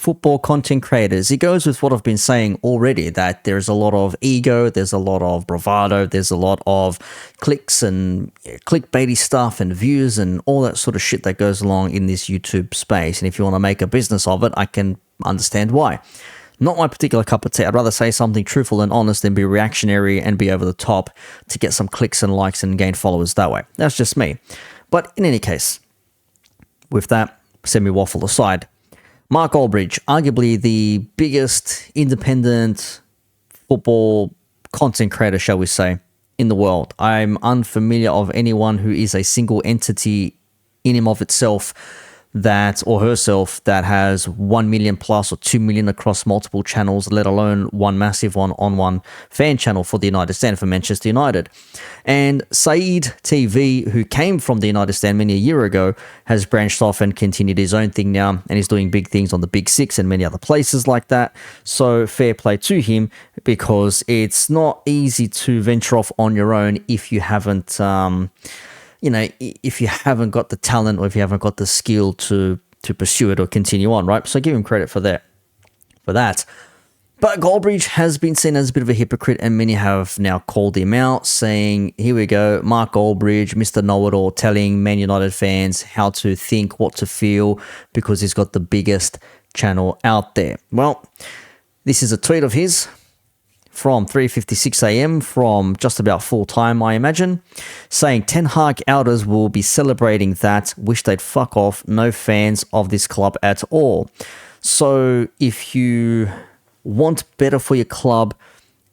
football content creators. It goes with what I've been saying already, that there's a lot of ego, there's a lot of bravado, there's a lot of clicks and clickbaity stuff and views and all that sort of shit that goes along in this YouTube space. And if you want to make a business of it, I can understand why. Not my particular cup of tea. I'd rather say something truthful and honest than be reactionary and be over the top to get some clicks and likes and gain followers that way. That's just me. But in any case, with that semi-waffle aside, Mark Goldbridge, arguably the biggest independent football content creator, shall we say, in the world. I'm unfamiliar of anyone who is a single entity in him of itself that, or herself, that has 1 million plus or 2 million across multiple channels, let alone one massive one-on-one fan channel for the United States, for Manchester United. And Saeed TV, who came from the United States many a year ago, has branched off and continued his own thing now, and he's doing big things on the Big Six and many other places like that. So fair play to him, because it's not easy to venture off on your own if you haven't if you haven't got the talent or if you haven't got the skill to pursue it or continue on, right? So give him credit for that. But Goldbridge has been seen as a bit of a hypocrite, and many have now called him out, saying, here we go, Mark Goldbridge, Mr. Know-It-All, telling Man United fans how to think, what to feel, because he's got the biggest channel out there. Well, this is a tweet of his from 3:56 a.m. from just about full time, I imagine, saying Ten Hag outers will be celebrating that, wish they'd fuck off, no fans of this club at all. So if you want better for your club,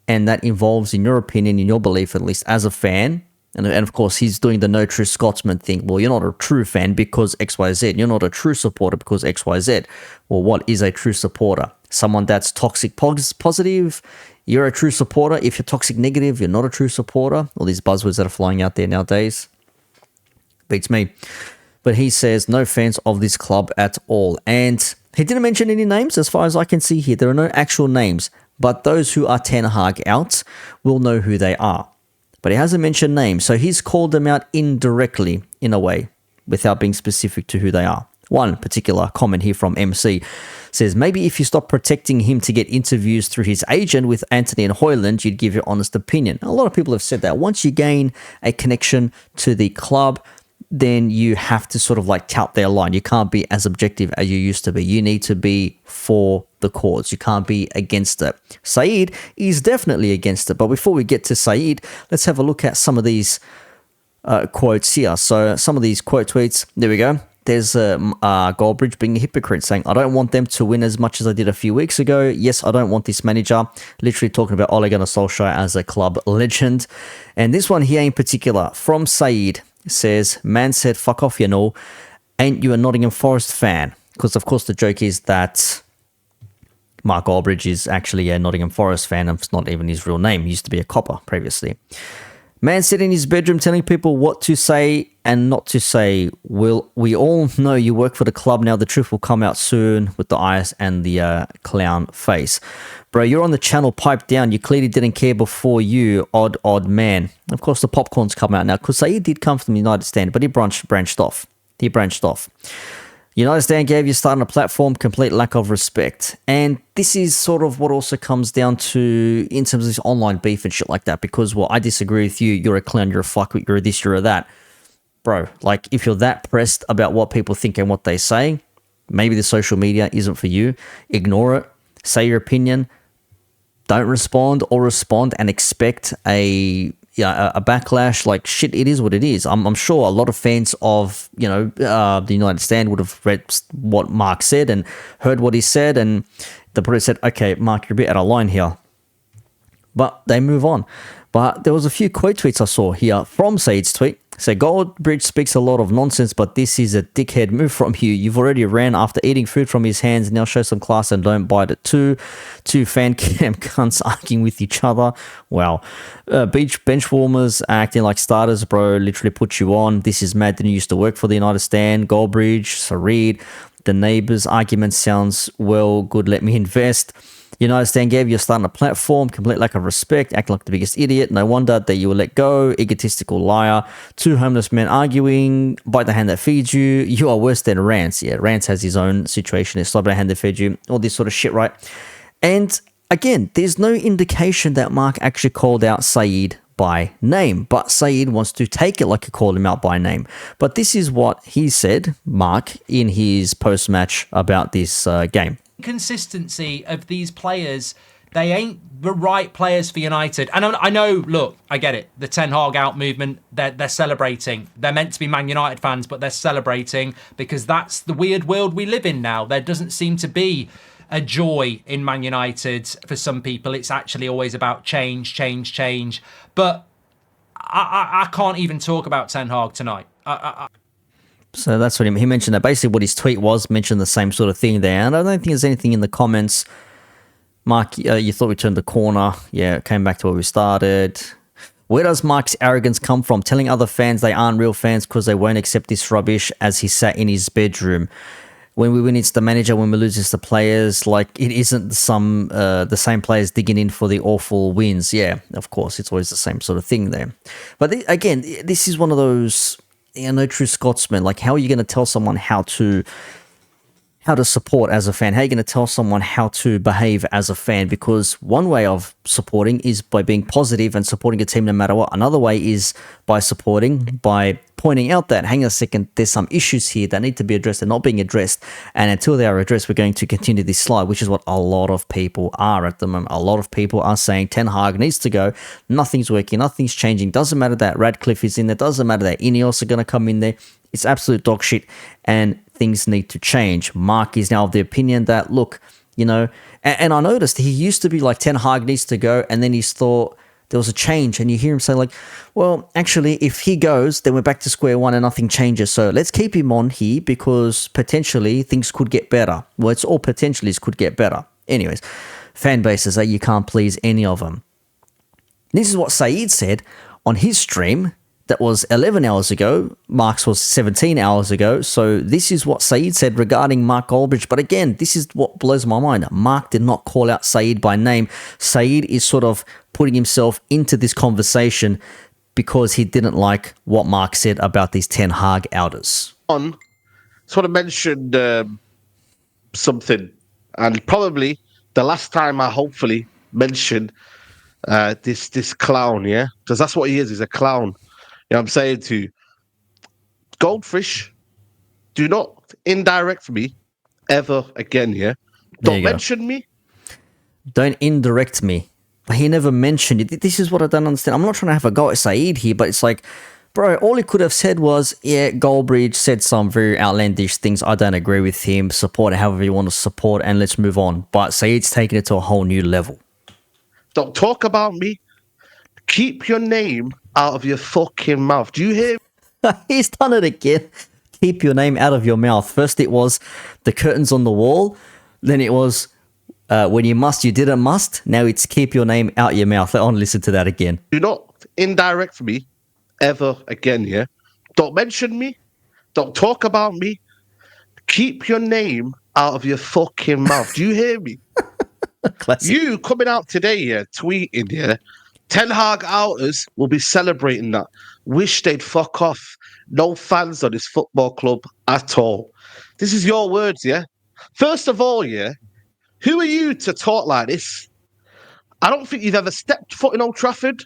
and that involves, in your opinion, in your belief at least, as a fan, and of course he's doing the no true Scotsman thing, well, you're not a true fan because XYZ, you're not a true supporter because XYZ. Well, what is a true supporter? Someone that's toxic positive? You're a true supporter. If you're toxic negative, you're not a true supporter. All these buzzwords that are flying out there nowadays. Beats me. But he says no fans of this club at all. And he didn't mention any names as far as I can see here. There are no actual names. But those who are Ten Hag out will know who they are. But he hasn't mentioned names. So he's called them out indirectly in a way, without being specific to who they are. One particular comment here from MC says, maybe if you stop protecting him to get interviews through his agent with Anthony and Hoyland, you'd give your honest opinion. A lot of people have said that. Once you gain a connection to the club, then you have to sort of like tout their line. You can't be as objective as you used to be. You need to be for the cause. You can't be against it. Saeed is definitely against it. But before we get to Saeed, let's have a look at some of these quotes here. So some of these quote tweets, there we go. There's Goldbridge being a hypocrite, saying, I don't want them to win as much as I did a few weeks ago. Yes, I don't want this manager. Literally talking about Ole Gunnar Solskjaer as a club legend. And this one here in particular, from Saeed, says, man said, fuck off, you know. Ain't you a Nottingham Forest fan? Because, of course, the joke is that Mark Goldbridge is actually a Nottingham Forest fan. It's not even his real name. He used to be a copper previously. Man sat in his bedroom telling people what to say and not to say. We all know you work for the club now. The truth will come out soon, with the eyes and the clown face. Bro, you're on the channel, pipe down. You clearly didn't care before you, odd man. Of course, the popcorn's come out now, because Saeed did come from the United States, but he branched off. United States gave you starting a platform, complete lack of respect. And this is sort of what also comes down to in terms of this online beef and shit like that, because, well, I disagree with you, you're a clown, you're a fuckwit, you're a this, you're a that. Bro, like, if you're that pressed about what people think and what they say, maybe the social media isn't for you. Ignore it, say your opinion, don't respond, or respond and expect a backlash. Like, shit, it is what it is. I'm sure a lot of fans of, the United States would have read what Mark said and heard what he said, and they probably said, okay, Mark, you're a bit out of line here. But they move on. But there was a few quote tweets I saw here from Saeed's tweet. So Goldbridge speaks a lot of nonsense, but this is a dickhead move from you. You've already ran after eating food from his hands. Now show some class and don't bite it too. Two fan cam cunts arguing with each other. Wow. Bench warmers acting like starters, bro. Literally put you on. This is mad. Didn't used to work for the United States. Goldbridge, Saeed. The neighbors' argument sounds well good. Let me invest. United stand gave you a start on a platform, complete lack of respect, acting like the biggest idiot. No wonder that you were let go, egotistical liar. Two homeless men arguing, bite the hand that feeds you. You are worse than Rance. Yeah, Rance has his own situation. It's like the hand that fed you. All this sort of shit, right? And again, there's no indication that Mark actually called out Saeed by name, but Saeed wants to take it like he called him out by name. But this is what he said, Mark, in his post-match about this game. Consistency of these players, they ain't the right players for United. And I know, look, I get it. The Ten Hag out movement, they're celebrating. They're meant to be Man United fans, but they're celebrating because that's the weird world we live in now. There doesn't seem to be a joy in Man United for some people. It's actually always about change. But I can't even talk about Ten Hag tonight. So that's what he mentioned. That basically what his tweet was, mentioned the same sort of thing there. And I don't think there's anything in the comments. Mark, you thought we turned the corner. Yeah, it came back to where we started. Where does Mark's arrogance come from? Telling other fans they aren't real fans because they won't accept this rubbish as he sat in his bedroom. When we win, it's the manager. When we lose, it's the players. Like, it isn't the same players digging in for the awful wins. Yeah, of course, it's always the same sort of thing there. But again, this is one of those... no true Scotsman. Like, how are you going to tell someone how to support as a fan? How are you going to tell someone how to behave as a fan? Because one way of supporting is by being positive and supporting a team no matter what. Another way is by pointing out that, hang on a second, there's some issues here that need to be addressed. They're not being addressed. And until they are addressed, we're going to continue this slide, which is what a lot of people are at the moment. A lot of people are saying Ten Hag needs to go. Nothing's working. Nothing's changing. Doesn't matter that Radcliffe is in there. Doesn't matter that Ineos are going to come in there. It's absolute dog shit. And things need to change. Mark is now of the opinion that, look, and I noticed he used to be like Ten Hag needs to go. And then he's thought, there was a change, and you hear him say like, well, actually, if he goes, then we're back to square one and nothing changes. So let's keep him on here because potentially things could get better. Well, it's all potentially could get better. Anyways, fan bases, you can't please any of them. This is what Saeed said on his stream. That was 11 hours ago. Mark's was 17 hours ago. So this is what Saeed said regarding Mark Goldbridge. But again, this is what blows my mind. Mark did not call out Saeed by name. Saeed is sort of putting himself into this conversation because he didn't like what Mark said about these Ten Hag outers. I just want to mention something. And probably the last time I hopefully mentioned this clown, yeah? Because that's what he is. He's a clown. You know what I'm saying to you? Goldfish, do not indirect me ever again, yeah? Don't mention me. Don't indirect me. But he never mentioned it. This is what I don't understand. I'm not trying to have a go at Saeed here, but it's like, bro, all he could have said was, yeah, Goldbridge said some very outlandish things. I don't agree with him. Support it however you want to support, and let's move on. But Saeed's taking it to a whole new level. Don't talk about me. Keep your name out of your fucking mouth. Do you hear? He's done it again. Keep your name out of your mouth. First it was the curtains on the wall. Then it was when you must, you didn't must. Now it's keep your name out your mouth. I want to listen to that again. Do not indirect me ever again, yeah? Don't mention me. Don't talk about me. Keep your name out of your fucking mouth. Do you hear me? Classic. You coming out today, yeah, tweeting, yeah? Ten Hag outers will be celebrating that. Wish they'd fuck off. No fans of this football club at all. This is your words, yeah? First of all, yeah, who are you to talk like this? I don't think you've ever stepped foot in Old Trafford.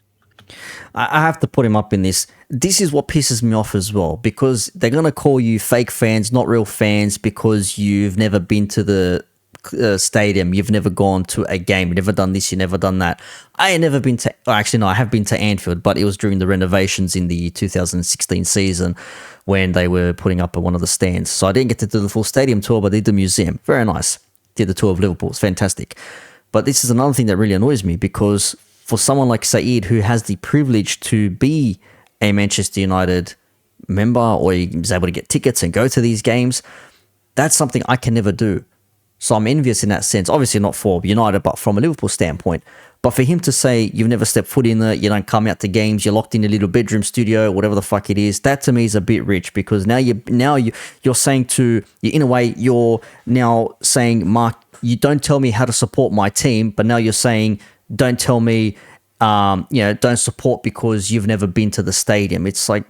I have to put him up in this. This is what pisses me off as well, because they're going to call you fake fans, not real fans, because you've never been to the stadium, you've never gone to a game, you've never done this, you've never done that. I ain't never been to, actually no, I have been to Anfield, but it was during the renovations in the 2016 season when they were putting up one of the stands. So I didn't get to do the full stadium tour, but I did the museum. Very nice. Did the tour of Liverpool. It's fantastic. But this is another thing that really annoys me, because for someone like Saeed, who has the privilege to be a Manchester United member, or he was able to get tickets and go to these games, that's something I can never do. So I'm envious in that sense. Obviously not for United, but from a Liverpool standpoint. But for him to say you've never stepped foot in there, you don't come out to games, you're locked in a little bedroom studio, whatever the fuck it is, that to me is a bit rich, because you're saying to, in a way, you're now saying, Mark, you don't tell me how to support my team, but now you're saying, don't tell me, don't support because you've never been to the stadium. It's like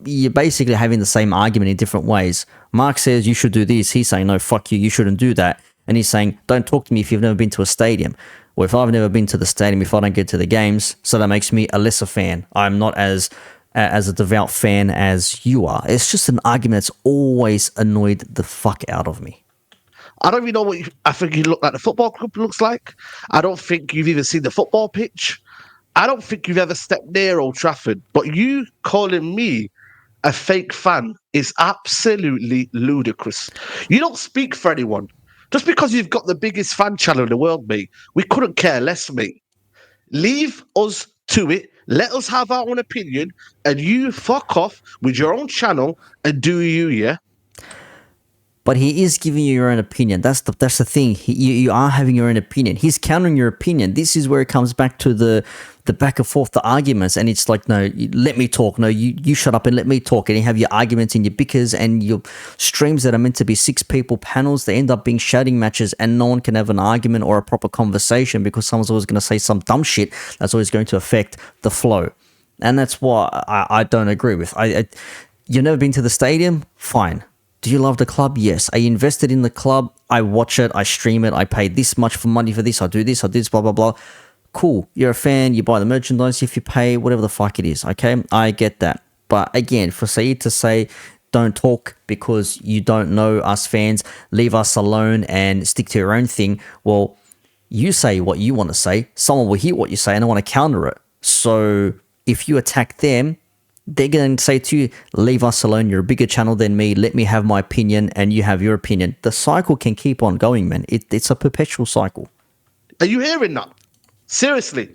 you're basically having the same argument in different ways. Mark says you should do this. He's saying, no, fuck you, you shouldn't do that. And he's saying, don't talk to me if you've never been to a stadium. Well, if I've never been to the stadium, if I don't get to the games, so that makes me a lesser fan. I'm not as a devout fan as you are. It's just an argument that's always annoyed the fuck out of me. I don't even know what I think you look like the football club looks like. I don't think you've even seen the football pitch. I don't think you've ever stepped near Old Trafford. But you calling me a fake fan is absolutely ludicrous. You don't speak for anyone. Just because you've got the biggest fan channel in the world, mate, we couldn't care less, mate. Leave us to it. Let us have our own opinion, and you fuck off with your own channel and do you, yeah? But he is giving you your own opinion. That's the thing. You are having your own opinion. He's countering your opinion. This is where it comes back to the back and forth, the arguments. And it's like, no, let me talk. No, you shut up and let me talk. And you have your arguments and your bickers and your streams that are meant to be 6 people panels. They end up being shouting matches, and no one can have an argument or a proper conversation because someone's always going to say some dumb shit that's always going to affect the flow. And that's what I don't agree with. You've never been to the stadium? Fine. Do you love the club? Yes. Are you invested in the club? I watch it. I stream it. I pay this much for money for this. I do this. I do this, blah, blah, blah. Cool. You're a fan. You buy the merchandise if you pay, whatever the fuck it is. Okay? I get that. But again, for Saeed to say, don't talk because you don't know us fans, leave us alone and stick to your own thing. Well, you say what you want to say. Someone will hear what you say and they want to counter it. So if you attack them, they're going to say to you, leave us alone. You're a bigger channel than me. Let me have my opinion and you have your opinion. The cycle can keep on going, man. It's a perpetual cycle. Are you hearing that? Seriously.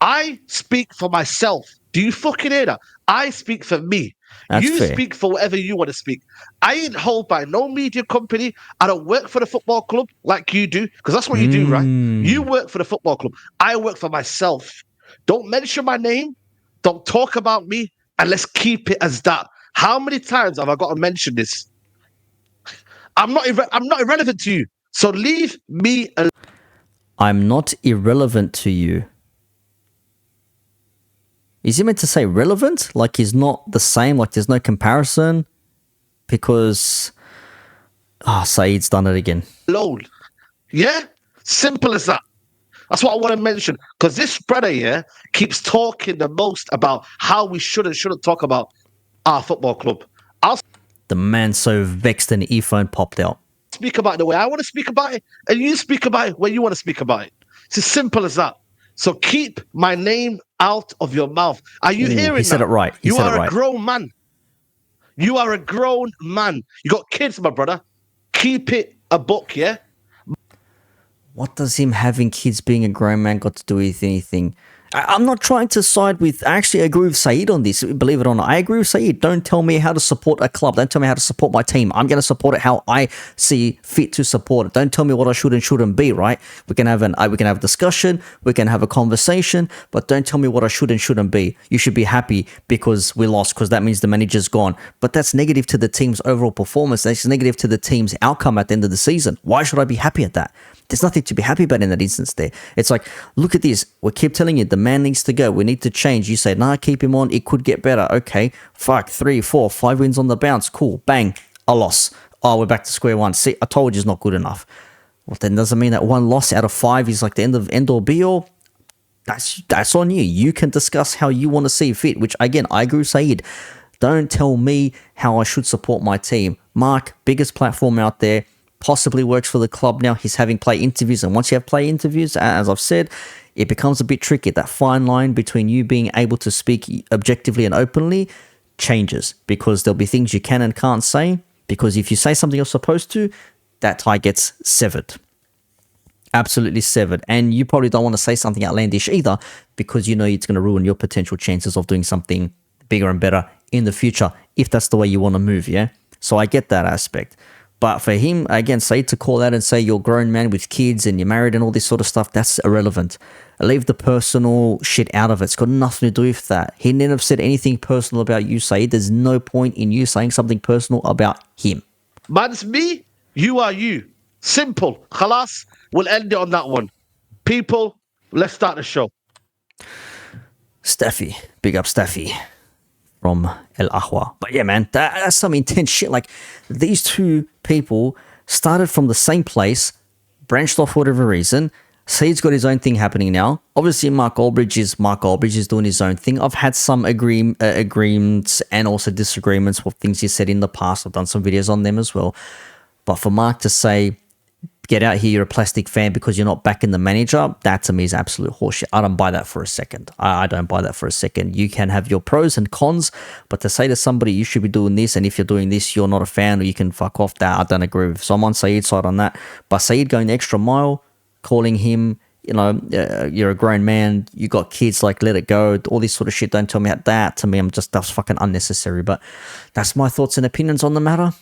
I speak for myself. Do you fucking hear that? I speak for me. That's you fair. speak for whatever you want to speak. I ain't held by no media company. I don't work for the football club like you do, because that's what you do, right? You work for the football club. I work for myself. Don't mention my name. Don't talk about me. And let's keep it as that. How many times have I got to mention this? I'm not irrelevant to you. So leave me alone. I'm not irrelevant to you. Is he meant to say relevant? Like he's not the same? Like there's no comparison? Because... Saeed's done it again. Yeah? Simple as that. That's what I want to mention. Because this spreader here keeps talking the most about how we should and shouldn't talk about our football club. I'll The man's so vexed and the earphone popped out. speak about it the way I want to speak about it, and you speak about it where you want to speak about it. It's as simple as that. So keep my name out of your mouth. Are you hearing He said that? it right. You are a grown man. You are a grown man. You got kids, my brother. Keep it a book, yeah? What does him having kids, being a grown man, got to do with anything? I'm not trying to side with... I actually agree with Saeed on this, believe it or not. I agree with Saeed. Don't tell me how to support a club. Don't tell me how to support my team. I'm going to support it how I see fit to support it. Don't tell me what I should and shouldn't be, right? We can have a discussion. We can have a conversation. But don't tell me what I should and shouldn't be. You should be happy because we lost, because that means the manager's gone. But that's negative to the team's overall performance. That's negative to the team's outcome at the end of the season. Why should I be happy at that? There's nothing to be happy about in that instance there. It's like, look at this. We keep telling you the man needs to go. We need to change. You say, nah, keep him on. It could get better. Okay, fuck, 3, 4, 5 wins on the bounce. Cool, bang, a loss. Oh, we're back to square one. See, I told you it's not good enough. Well, then doesn't mean that one loss out of 5 is like the end all be all. That's on you. You can discuss how you want to see fit, which again, I agree with Saeed. Don't tell me how I should support my team. Mark, biggest platform out there, possibly works for the club now. He's having play interviews, and once you have play interviews, as I've said, it becomes a bit tricky. That fine line between you being able to speak objectively and openly changes, because there'll be things you can and can't say, because if you say something you're supposed to, that tie gets severed. Absolutely severed. And you probably don't want to say something outlandish either, because you know it's going to ruin your potential chances of doing something bigger and better in the future, if that's the way you want to move, yeah? So I get that aspect. But for him, again, Saeed to call out and say you're a grown man with kids and you're married and all this sort of stuff, that's irrelevant. Leave the personal shit out of it. It's got nothing to do with that. He never said anything personal about you, Saeed. There's no point in you saying something personal about him. Man's me, you are you. Simple. Khalas, we'll end it on that one. People, let's start the show. Staffy. Big up Staffy from El Ahwa. But yeah, man, that's some intense shit. Like, these two people started from the same place, branched off for whatever reason. Saeed's got his own thing happening now. Obviously, Mark Goldbridge is doing his own thing. I've had some agreements and also disagreements with things he said in the past. I've done some videos on them as well. But for Mark to say, get out here, you're a plastic fan because you're not backing the manager, that to me is absolute horseshit. I don't buy that for a second. I don't buy that for a second. You can have your pros and cons, but to say to somebody you should be doing this, and if you're doing this, you're not a fan, or you can fuck off, that I don't agree with. So I'm on Saeed's side on that. But Saeed going the extra mile, calling him, you know, you're a grown man, you got kids, like, let it go, all this sort of shit, don't tell me that. To me, that's fucking unnecessary. But that's my thoughts and opinions on the matter.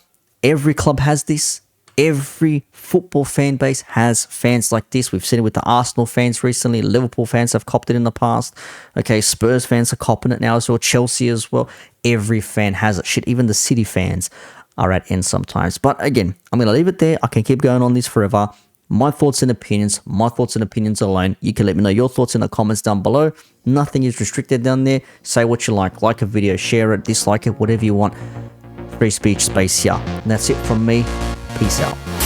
Every club has this. Every football fan base has fans like this. We've seen it with the Arsenal fans recently. Liverpool fans have copped it in the past. Okay, Spurs fans are copping it now as well. Chelsea as well. Every fan has it. Shit, even the City fans are at end sometimes. But again, I'm going to leave it there. I can keep going on this forever. My thoughts and opinions alone. You can let me know your thoughts in the comments down below. Nothing is restricted down there. Say what you like a video, share it, dislike it, whatever you want. Free speech space here. And that's it from me. Peace out.